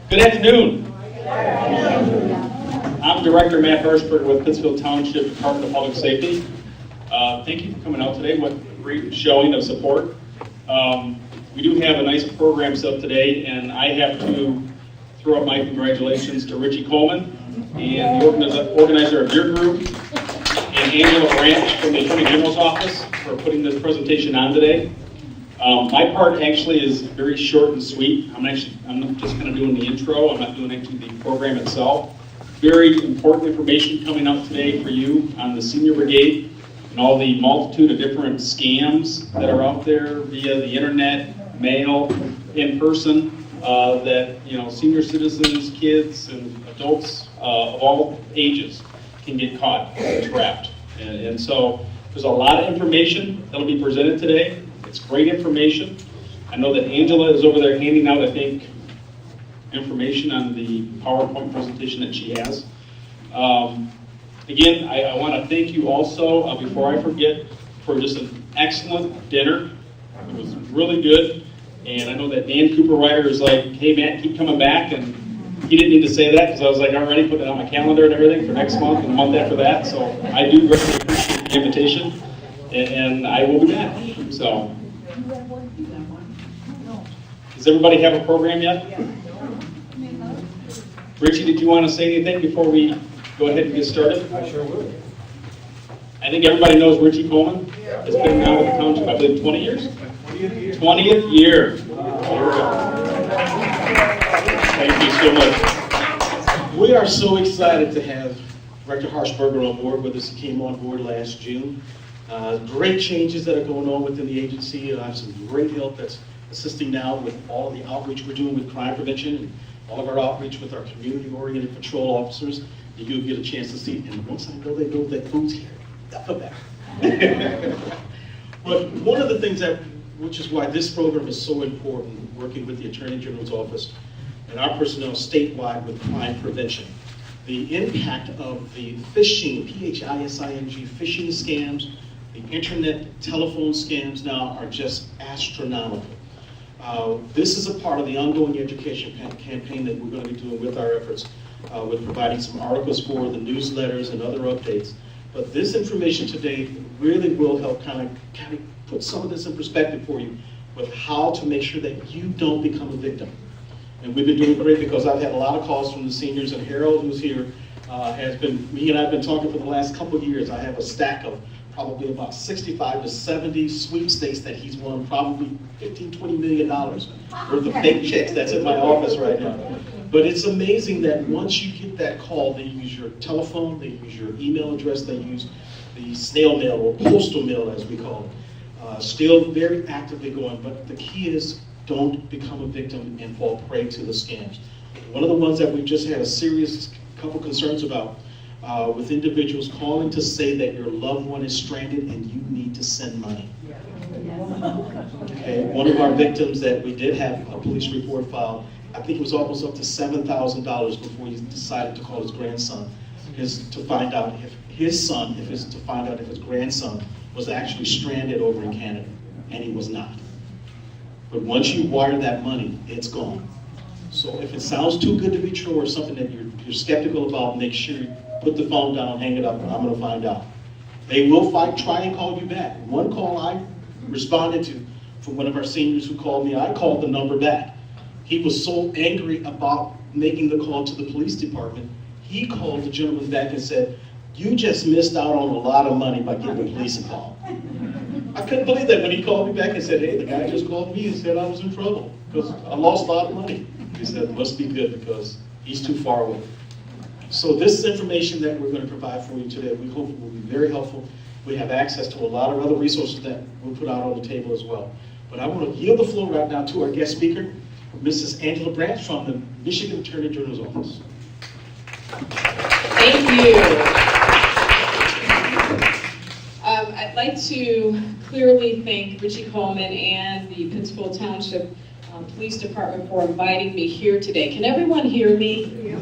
Good afternoon. I'm Director Matt Hirschberg with Pittsfield Township Department of Public Safety. Thank you for coming out today. What a great showing of support. We do have a nice program set up today, and I have to throw up my congratulations to Richie Coleman and the organizer of your group, and Angela Branch from the Attorney General's Office for putting this presentation on today. My part actually is very short and sweet. I'm just kind of doing the intro. I'm not doing actually the program itself. Very important information coming out today for you on the Senior Brigade and all the multitude of different scams that are out there via the internet, mail, in person, that senior citizens, kids, and adults of all ages can get caught and trapped. And so there's a lot of information that will be presented today. It's great information. I know that Angela is over there handing out, I think, information on the PowerPoint presentation that she has. Again, I want to thank you also, before I forget, for just an excellent dinner. It was really good. And I know that Dan Cooper Ryder is like, hey, Matt, keep coming back. And he didn't need to say that because I was like already putting it on my calendar and everything for next month and the month after that. So I do greatly appreciate the invitation. And I will be back. So, does everybody have a program yet? Richie, did you want to say anything before we go ahead and get started? I sure would. I think everybody knows Richie Coleman. Has been now with the township, I believe, 20 years? 20th year. Thank you so much. We are so excited to have Director Harshberger on board with us. He came on board last June. Great changes that are going on within the agency. I have some great help that's assisting now with all the outreach we're doing with crime prevention and all of our outreach with our community-oriented patrol officers. And you'll get a chance to see. And once I know they know that food's here, they'll come back. But one of the things which is why this program is so important, working with the Attorney General's Office and our personnel statewide with crime prevention. The impact of the phishing, P-H-I-S-I-N-G, phishing scams, the internet telephone scams now are just astronomical. This is a part of the ongoing education campaign that we're going to be doing with our efforts, with providing some articles for the newsletters and other updates. But this information today really will help kind of put some of this in perspective for you with how to make sure that you don't become a victim. And we've been doing great because I've had a lot of calls from the seniors, and Harold, who's here, he and I have been talking for the last couple of years. I have a stack of probably about 65 to 70 sweepstakes that he's won, probably $15, $20 million worth of fake checks that's in my office right now. But it's amazing that once you get that call, they use your telephone, they use your email address, they use the snail mail or postal mail as we call it. Still very actively going, but the key is don't become a victim and fall prey to the scams. One of the ones that we've just had a serious couple concerns about with individuals calling to say that your loved one is stranded and you need to send money. Okay, one of our victims that we did have a police report filed, I think it was almost up to $7,000 before he decided to call his grandson, to find out if his grandson was actually stranded over in Canada, and he was not. But once you wire that money, it's gone. So if it sounds too good to be true or something that you're skeptical about, make sure you put the phone down, hang it up, and I'm going to find out. They will try and call you back. One call I responded to from one of our seniors who called me, I called the number back. He was so angry about making the call to the police department, he called the gentleman back and said, you just missed out on a lot of money by giving the police a call. I couldn't believe that when he called me back and said, hey, the guy just called me and said I was in trouble because I lost a lot of money. He said, must be good because he's too far away. So this is information that we're going to provide for you today. We hope it will be very helpful. We have access to a lot of other resources that we'll put out on the table as well. But I want to yield the floor right now to our guest speaker, Mrs. Angela Branch from the Michigan Attorney General's Office. Thank you. I'd like to clearly thank Richie Coleman and the Pittsfield Township Police Department for inviting me here today. Can everyone hear me?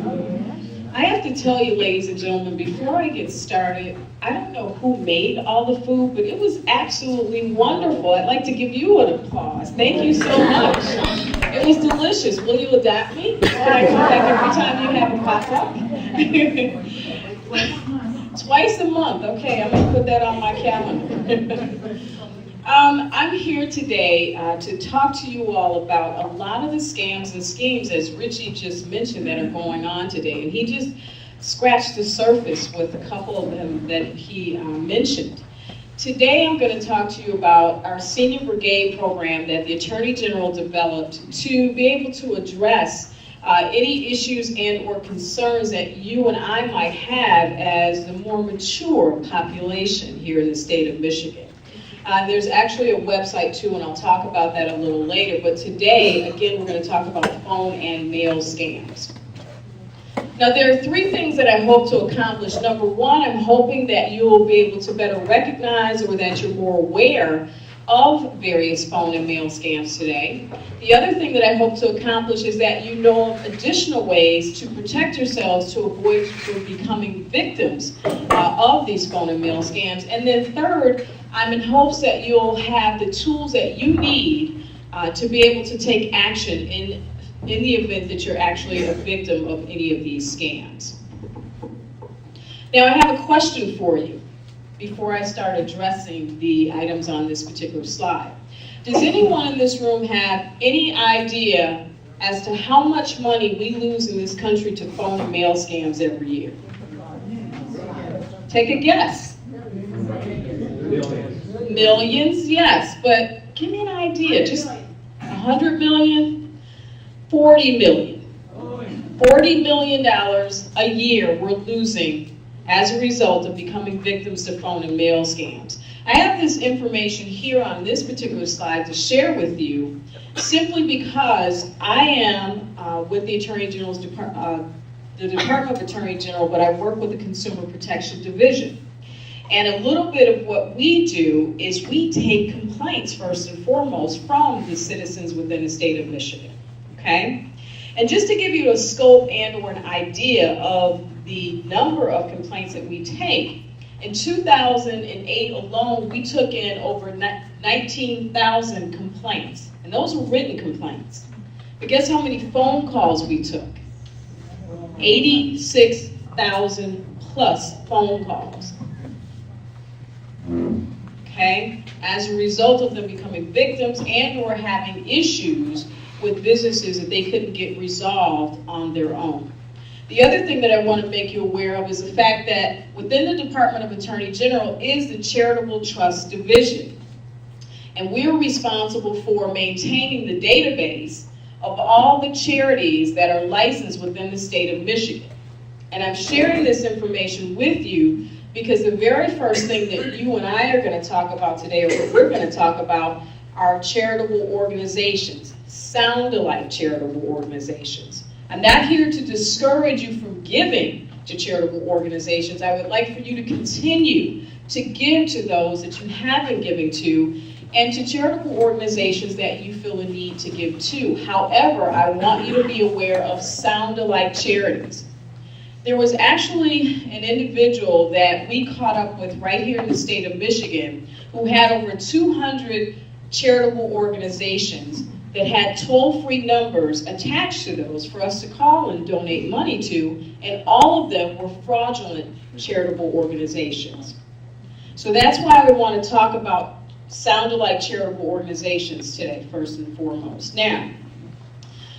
I have to tell you, ladies and gentlemen, before I get started, I don't know who made all the food, but it was absolutely wonderful. I'd like to give you an applause. Thank you so much. It was delicious. delicious. Will you adopt me? Or I come back every time you have a pop-up? Twice a month. Okay, I'm going to put that on my calendar. I'm here today to talk to you all about a lot of the scams and schemes, as Richie just mentioned, that are going on today. And he just scratched the surface with a couple of them that he mentioned. Today I'm going to talk to you about our Senior Brigade program that the Attorney General developed to be able to address any issues and or concerns that you and I might have as the more mature population here in the state of Michigan. There's actually a website too, and I'll talk about that a little later, but today, again, we're going to talk about phone and mail scams. Now, there are three things that I hope to accomplish. Number one, I'm hoping that you will be able to better recognize or that you're more aware of various phone and mail scams today. The other thing that I hope to accomplish is that you know of additional ways to protect yourselves to avoid from becoming victims of these phone and mail scams. And then third, I'm in hopes that you'll have the tools that you need to be able to take action in the event that you're actually a victim of any of these scams. Now, I have a question for you before I start addressing the items on this particular slide. Does anyone in this room have any idea as to how much money we lose in this country to phone and mail scams every year? Take a guess. Millions, yes, but give me an idea. Just 100 million, 40 million. $40 million a year we're losing as a result of becoming victims to phone and mail scams. I have this information here on this particular slide to share with you simply because I am with the Attorney General's the Department of Attorney General, but I work with the Consumer Protection Division. And a little bit of what we do is we take complaints first and foremost from the citizens within the state of Michigan, okay? And just to give you a scope and or an idea of the number of complaints that we take, in 2008 alone, we took in over 19,000 complaints. And those were written complaints. But guess how many phone calls we took? 86,000 plus phone calls. Okay? As a result of them becoming victims and or having issues with businesses that they couldn't get resolved on their own. The other thing that I want to make you aware of is the fact that within the Department of Attorney General is the Charitable Trust Division. And we're responsible for maintaining the database of all the charities that are licensed within the state of Michigan. And I'm sharing this information with you because the very first thing that you and I are going to talk about today, or what we're going to talk about, are charitable organizations, sound-alike charitable organizations. I'm not here to discourage you from giving to charitable organizations. I would like for you to continue to give to those that you have been giving to, and to charitable organizations that you feel a need to give to. However, I want you to be aware of sound-alike charities. There was actually an individual that we caught up with right here in the state of Michigan who had over 200 charitable organizations that had toll-free numbers attached to those for us to call and donate money to, and all of them were fraudulent charitable organizations. So that's why we want to talk about sound-alike charitable organizations today, first and foremost. Now,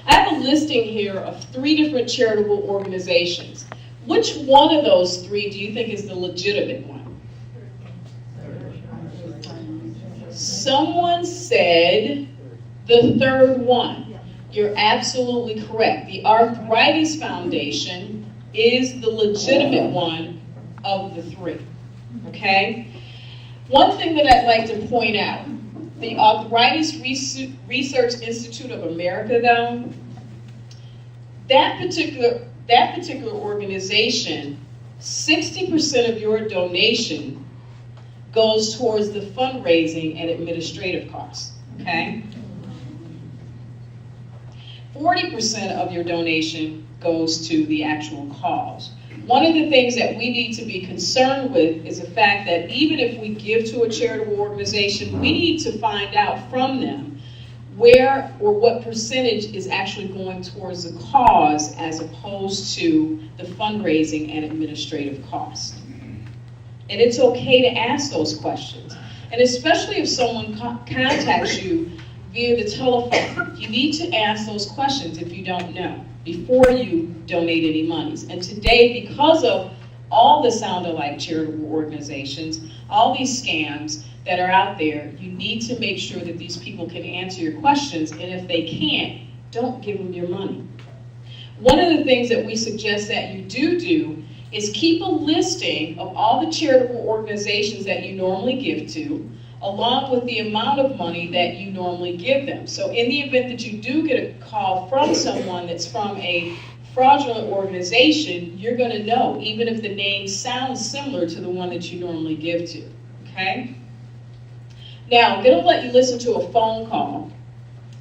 I have a listing here of 3 different charitable organizations. Which one of those 3 do you think is the legitimate one? Someone said the third one. You're absolutely correct. The Arthritis Foundation is the legitimate one of the 3. Okay? One thing that I'd like to point out, the Arthritis Research Institute of America, though, that particular organization, 60% of your donation goes towards the fundraising and administrative costs, okay? 40% of your donation goes to the actual cause. One of the things that we need to be concerned with is the fact that even if we give to a charitable organization, we need to find out from them where or what percentage is actually going towards the cause as opposed to the fundraising and administrative cost. And it's okay to ask those questions. And especially if someone contacts you via the telephone, you need to ask those questions if you don't know before you donate any monies. And today, because of all the sound-alike charitable organizations, all these scams that are out there, you need to make sure that these people can answer your questions, and if they can't, don't give them your money. One of the things that we suggest that you do is keep a listing of all the charitable organizations that you normally give to, along with the amount of money that you normally give them. So in the event that you do get a call from someone that's from a fraudulent organization, you're going to know, even if the name sounds similar to the one that you normally give to, okay? Now, I'm going to let you listen to a phone call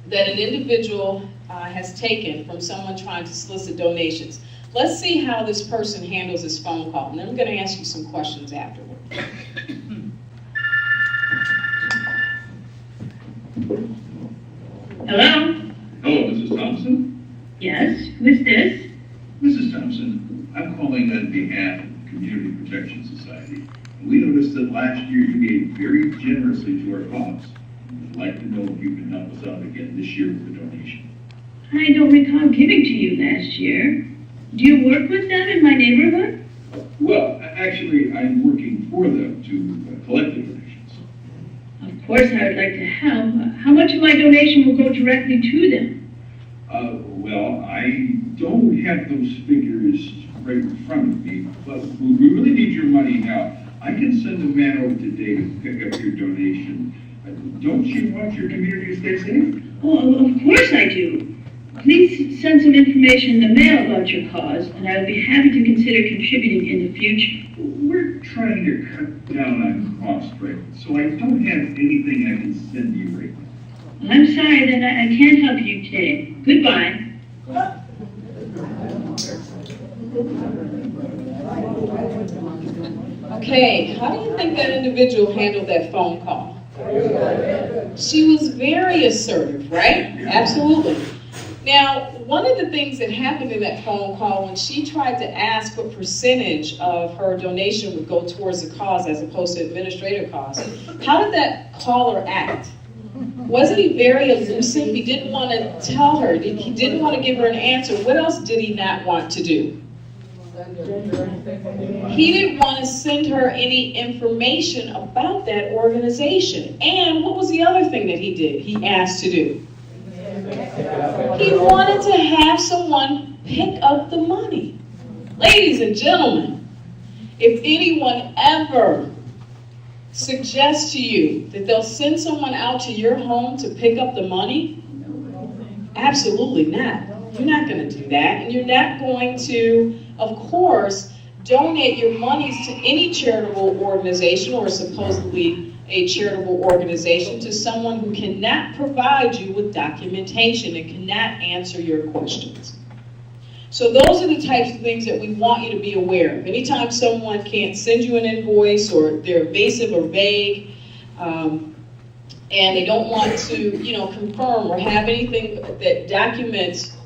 that an individual has taken from someone trying to solicit donations. Let's see how this person handles this phone call, and then I'm going to ask you some questions afterward. Hello? Hello, Mrs. Thompson? Yes, who's this? Mrs. Thompson, I'm calling on behalf of the Community Protection Society. We noticed that last year you gave very generously to our cause. We'd like to know if you can help us out again this year with a donation. I don't recall giving to you last year. Do you work with them in my neighborhood? Well, actually, I'm working for them to collect the donations. Of course, I would like to help. How much of my donation will go directly to them? Well, I don't have those figures right in front of me, but we really need your money now. I can send a man over today to pick up your donation. Don't you want your community to stay safe? Oh, of course I do. Please send some information in the mail about your cause, and I will be happy to consider contributing in the future. We're trying to cut down on costs, right? So I don't have anything I can send you right now. Well, I'm sorry that I can't help you today. Goodbye. Okay, how do you think that individual handled that phone call? She was very assertive, right? Absolutely. Now, one of the things that happened in that phone call when she tried to ask what percentage of her donation would go towards the cause as opposed to administrative costs, how did that caller act? Wasn't he very elusive? He didn't want to tell her. He didn't want to give her an answer. What else did he not want to do? He didn't want to send her any information about that organization. And what was the other thing that he did? He asked to do. He wanted to have someone pick up the money. Ladies and gentlemen, if anyone ever suggests to you that they'll send someone out to your home to pick up the money, absolutely not. You're not going to do that. And you're not going to, of course, donate your monies to any charitable organization or supposedly a charitable organization to someone who cannot provide you with documentation and cannot answer your questions. So those are the types of things that we want you to be aware of. Anytime someone can't send you an invoice or they're evasive or vague, and they don't want to, confirm or have anything that documents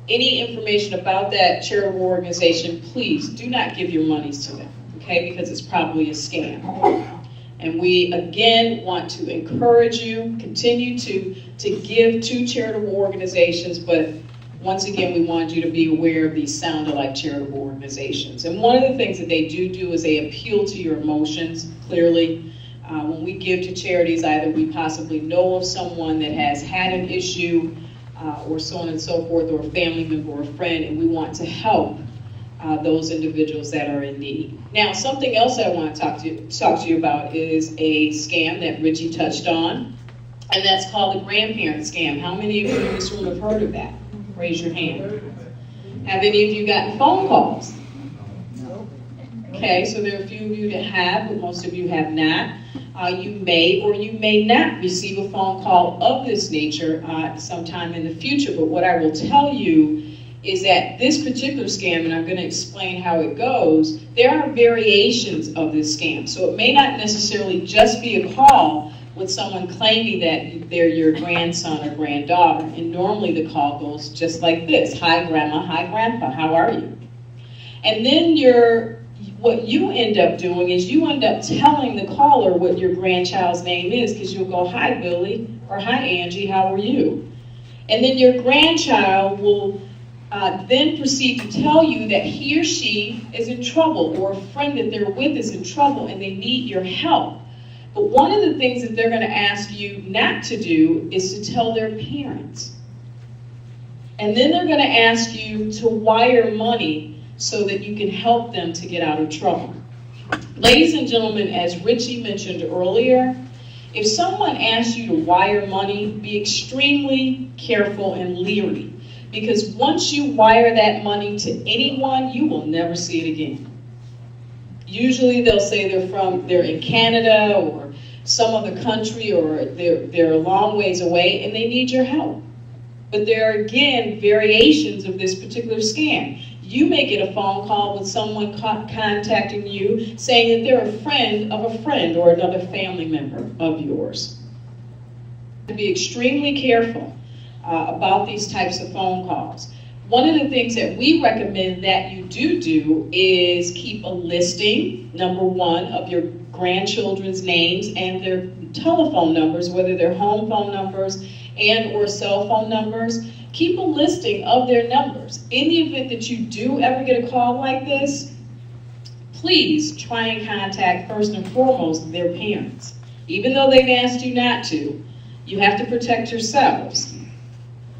any information about that charitable organization, please do not give your monies to them, okay? Because it's probably a scam. And we, again, want to encourage you, continue to give to charitable organizations, but once again, we want you to be aware of these sound-alike charitable organizations. And one of the things that they do is they appeal to your emotions, clearly. When we give to charities, either we possibly know of someone that has had an issue, or so on and so forth, or a family member or a friend, and we want to help those individuals that are in need. Now, something else I want to talk to you about is a scam that Richie touched on, and that's called the grandparent scam. How many of you in this room have heard of that? Raise your hand. Have any of you gotten phone calls? Okay, so there are a few of you that have, but most of you have not. You may or you may not receive a phone call of this nature sometime in the future, but what I will tell you is that this particular scam, and I'm going to explain how it goes, there are variations of this scam. So it may not necessarily just be a call with someone claiming that they're your grandson or granddaughter. And normally the call goes just like this: hi grandma, hi grandpa, how are you? And then what you end up doing is you end up telling the caller what your grandchild's name is, because you'll go, hi Billy, or hi Angie, how are you? And then your grandchild will then proceed to tell you that he or she is in trouble, or a friend that they're with is in trouble and they need your help. But one of the things that they're going to ask you not to do is to tell their parents. And then they're going to ask you to wire money so that you can help them to get out of trouble. Ladies and gentlemen, as Richie mentioned earlier, if someone asks you to wire money, be extremely careful and leery. Because once you wire that money to anyone, you will never see it again. Usually they'll say they're in Canada or some other country, or they're a long ways away and they need your help. But there are, again, variations of this particular scam. You may get a phone call with someone contacting you saying that they're a friend of a friend or another family member of yours. To be extremely careful about these types of phone calls. One of the things that we recommend that you do is keep a listing, number one, of your grandchildren's names and their telephone numbers, whether they're home phone numbers and or cell phone numbers. Keep a listing of their numbers. In the event that you do ever get a call like this, please try and contact, first and foremost, their parents. Even though they've asked you not to, you have to protect yourselves.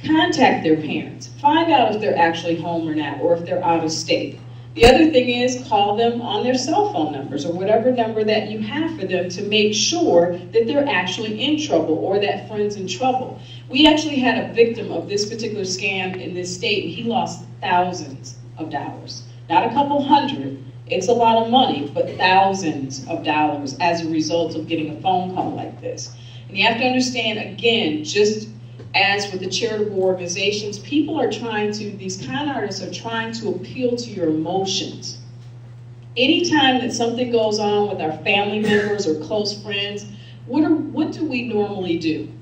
Contact their parents. Find out if they're actually home or not, or if they're out of state. The other thing is, call them on their cell phone numbers or whatever number that you have for them to make sure that they're actually in trouble or that friend's in trouble. We actually had a victim of this particular scam in this state, and he lost thousands of dollars. Not a couple hundred, it's a lot of money, but thousands of dollars as a result of getting a phone call like this. And you have to understand, again, just as with the charitable organizations, these con artists are trying to appeal to your emotions. Anytime that something goes on with our family members or close friends, what do we normally do?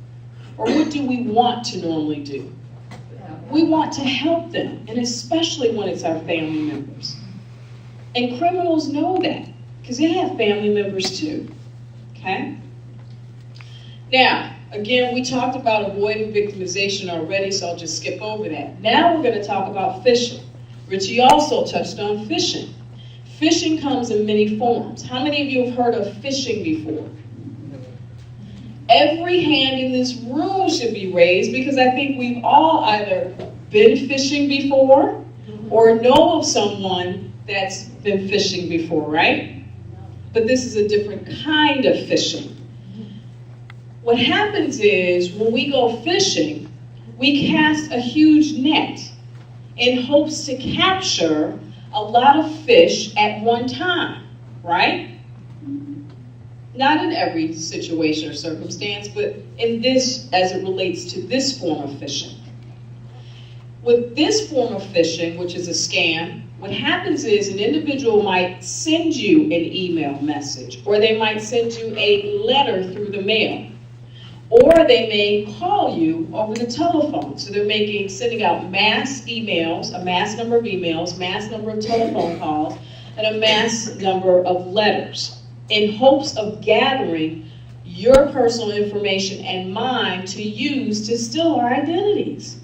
Or what do we want to normally do? We want to help them, and especially when it's our family members. And criminals know that, because they have family members too, okay? Now, again, we talked about avoiding victimization already, so I'll just skip over that. Now we're going to talk about phishing. Richie also touched on phishing. Phishing comes in many forms. How many of you have heard of phishing before? Every hand in this room should be raised, because I think we've all either been phishing before or know of someone that's been phishing before, right? But this is a different kind of phishing. What happens is, when we go fishing, we cast a huge net in hopes to capture a lot of fish at one time, right? Not in every situation or circumstance, but in this, as it relates to this form of fishing. With this form of fishing, which is a scam, what happens is an individual might send you an email message, or they might send you a letter through the mail. Or they may call you over the telephone. So they're sending out mass emails, a mass number of emails, mass number of telephone calls, and a mass number of letters in hopes of gathering your personal information and mine to use to steal our identities.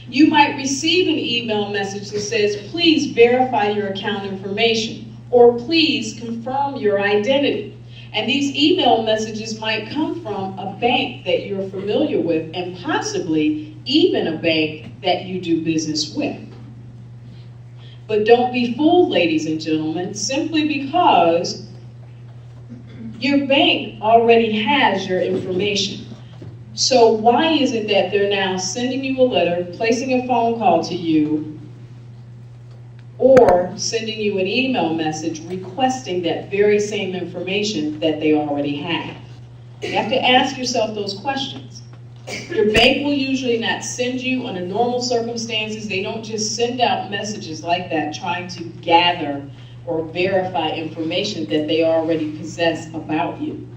You might receive an email message that says, please verify your account information, or please confirm your identity. And these email messages might come from a bank that you're familiar with, and possibly even a bank that you do business with. But don't be fooled, ladies and gentlemen, simply because your bank already has your information. So why is it that they're now sending you a letter, placing a phone call to you, or sending you an email message requesting that very same information that they already have? You have to ask yourself those questions. Your bank will usually not send you, under normal circumstances, they don't just send out messages like that trying to gather or verify information that they already possess about you.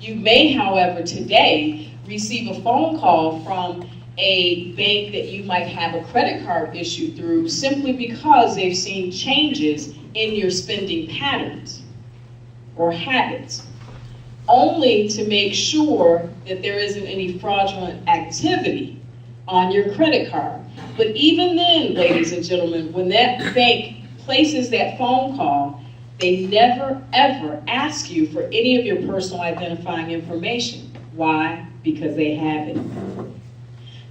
You may, however, today receive a phone call from a bank that you might have a credit card issued through simply because they've seen changes in your spending patterns or habits, only to make sure that there isn't any fraudulent activity on your credit card. But even then, ladies and gentlemen, when that bank places that phone call, they never ever ask you for any of your personal identifying information. Why? Because they have it.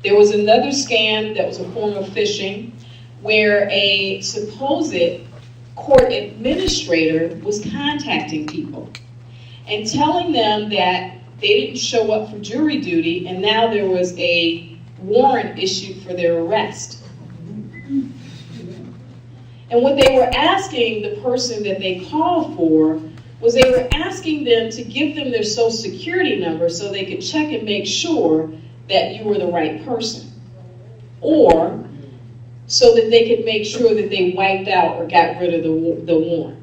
There was another scam that was a form of phishing where a supposed court administrator was contacting people and telling them that they didn't show up for jury duty and now there was a warrant issued for their arrest. And what they were asking the person that they called for was they were asking them to give them their social security number so they could check and make sure that you were the right person, or so that they could make sure that they wiped out or got rid of the warrant.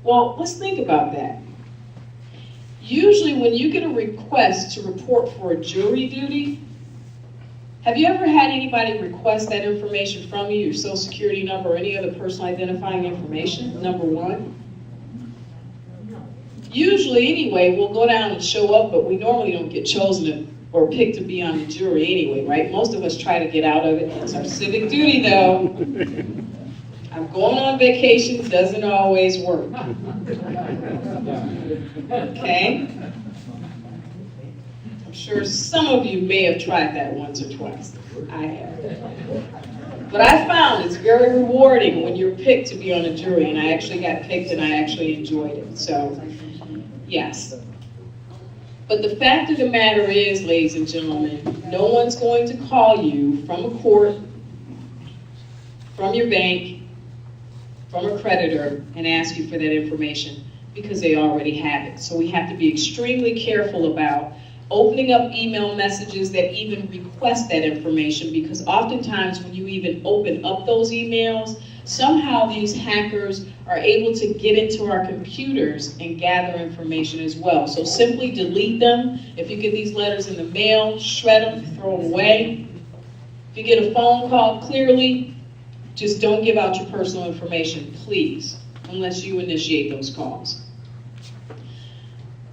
Well, let's think about that. Usually when you get a request to report for a jury duty, have you ever had anybody request that information from you, your social security number or any other personal identifying information, number one? Usually anyway, we'll go down and show up, but we normally don't get chosen or picked to be on the jury anyway, right? Most of us try to get out of it. It's our civic duty though. I'm going on vacation, doesn't always work. Okay? I'm sure some of you may have tried that once or twice. I have. But I found it's very rewarding when you're picked to be on a jury, and I actually got picked and I actually enjoyed it. So, yes. But the fact of the matter is, ladies and gentlemen, no one's going to call you from a court, from your bank, from a creditor, and ask you for that information because they already have it. So we have to be extremely careful about opening up email messages that even request that information, because oftentimes when you even open up those emails, somehow these hackers are able to get into our computers and gather information as well. So simply delete them. If you get these letters in the mail, shred them, throw them away. If you get a phone call, clearly, just don't give out your personal information, please, unless you initiate those calls.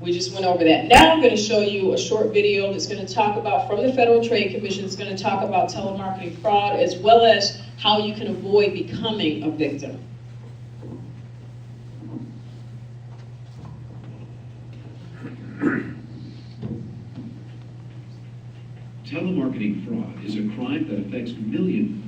We just went over that. Now I'm going to show you a short video that's going to talk about, from the Federal Trade Commission, it's going to talk about telemarketing fraud as well as how you can avoid becoming a victim. Telemarketing fraud is a crime that affects millions.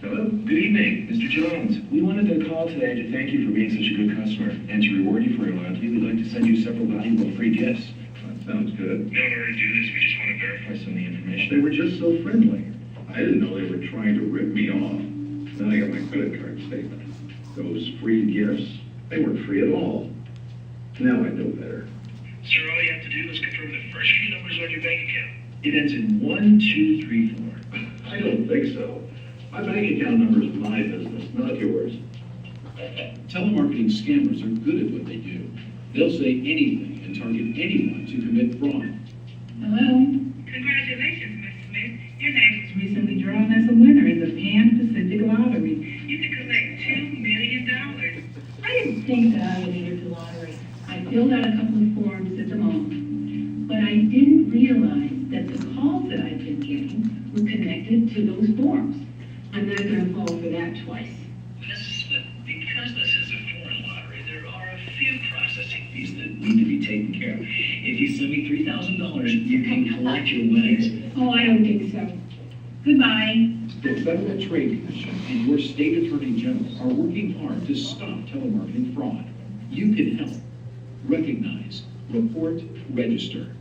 Hello, good evening, Mr. Jones. We wanted to call today to thank you for being such a good customer, and to reward you for your loyalty, we'd like to send you several valuable free gifts. That sounds good. In order to do this, we just want to verify some of the information. They were just so friendly. I didn't know they were trying to rip me off. Then I got my credit card statement. Those free gifts, they weren't free at all. Now I know better. Sir, all you have to do is confirm the first few numbers on your bank account. It ends in 1, 2, 3, 4. I don't think so. My bank account number is my business, not yours. Telemarketing scammers are good at what they do. They'll say anything and target anyone to commit fraud. Hello. Congratulations, Miss Smith. Your name was recently drawn as a winner in the Pan Pacific Lottery. You can collect $2 million. I didn't think that I would enter the lottery. I filled out a couple of forms at the moment, but I didn't realize that the calls that I've been getting were connected to those forms. I'm not going to fall for that twice. Mrs. Smith, because this is a foreign lottery, there are a few processing fees that need to be taken care of. If you send me $3,000, you can collect your winnings. Oh, I don't think so. Goodbye. The Federal Trade Commission and your state attorney general are working hard to stop telemarketing fraud. You can help. Recognize, report, register.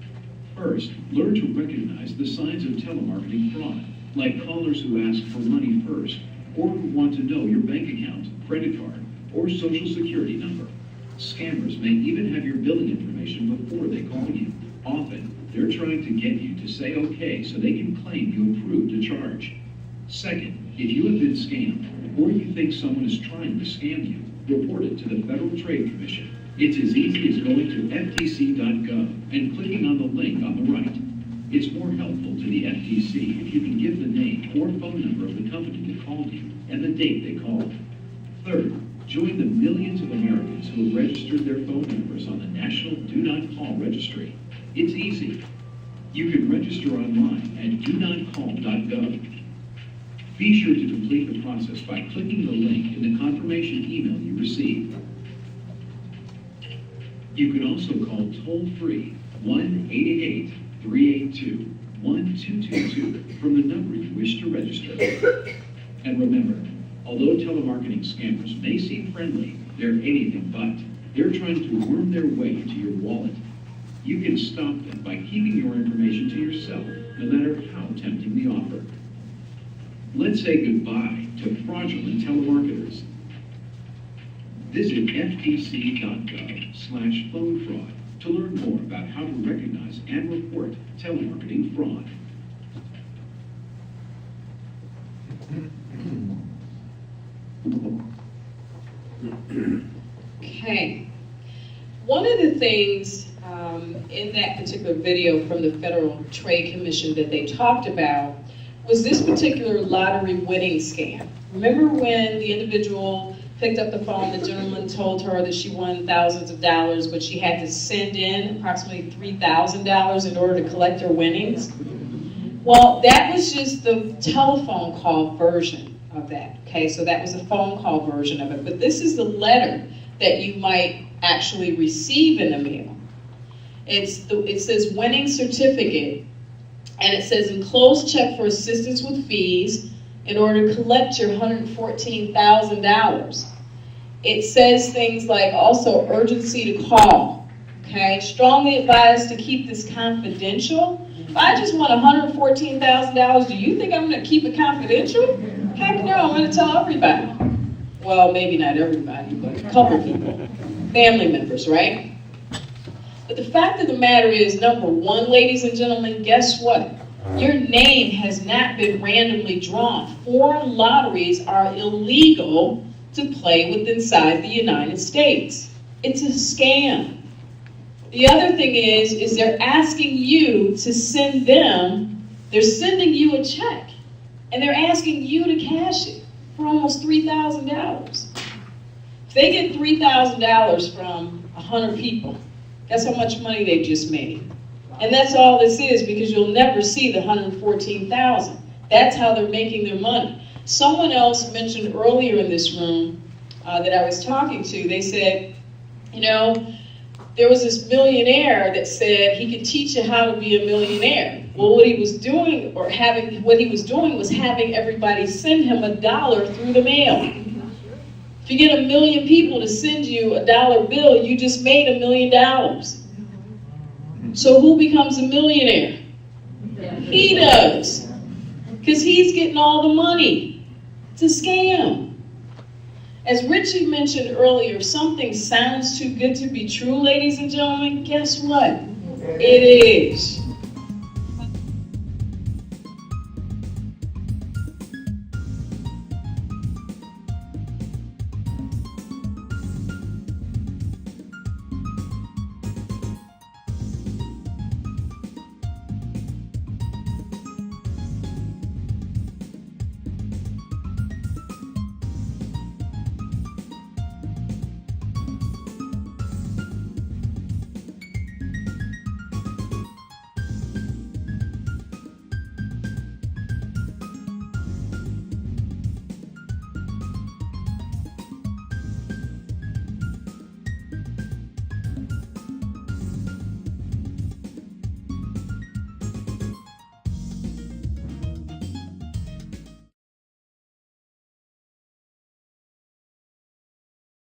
First, learn to recognize the signs of telemarketing fraud, like callers who ask for money first, or who want to know your bank account, credit card, or social security number. Scammers may even have your billing information before they call you. Often, they're trying to get you to say okay so they can claim you approved a charge. Second, if you have been scammed, or you think someone is trying to scam you, report it to the Federal Trade Commission. It's as easy as going to ftc.gov and clicking on the link on the right. It's more helpful to the FTC if you can give the name or phone number of the company that called you and the date they called. Third, join the millions of Americans who have registered their phone numbers on the National Do Not Call Registry. It's easy. You can register online at donotcall.gov. Be sure to complete the process by clicking the link in the confirmation email you receive. You can also call toll-free 1-888-382-1222 from the number you wish to register. And remember, although telemarketing scammers may seem friendly, they're anything but. They're trying to worm their way into your wallet. You can stop them by keeping your information to yourself, no matter how tempting the offer. Let's say goodbye to fraudulent telemarketers. Visit ftc.gov/phone fraud to learn more about how to recognize and report telemarketing fraud. Okay. One of the things in that particular video from the Federal Trade Commission that they talked about was this particular lottery winning scam. Remember when the individual picked up the phone, the gentleman told her that she won thousands of dollars, but she had to send in approximately $3,000 in order to collect her winnings? Well, that was just the telephone call version of that, okay? So that was the phone call version of it. But this is the letter that you might actually receive in the mail. It says winning certificate, and it says enclosed check for assistance with fees in order to collect your $114,000. It says things like also urgency to call, okay? Strongly advised to keep this confidential. If I just want $114,000, do you think I'm going to keep it confidential? Heck no, I'm going to tell everybody. Well, maybe not everybody, but a couple people. Family members, right? But the fact of the matter is, number one, ladies and gentlemen, guess what? Your name has not been randomly drawn. Foreign lotteries are illegal to play with inside the United States. It's a scam. The other thing is they're asking you to send them, they're sending you a check, and they're asking you to cash it for almost $3,000. If they get $3,000 from 100 people, that's how much money they've just made. And that's all this is, because you'll never see the $114,000. That's how they're making their money. Someone else mentioned earlier in this room that I was talking to, they said, you know, there was this millionaire that said he could teach you how to be a millionaire. Well, what he was doing was having everybody send him $1 through the mail. If you get 1 million people to send you a dollar bill, you just made $1 million. So who becomes a millionaire? He does. Because he's getting all the money. It's a scam. As Richie mentioned earlier, if something sounds too good to be true, ladies and gentlemen, guess what? It is.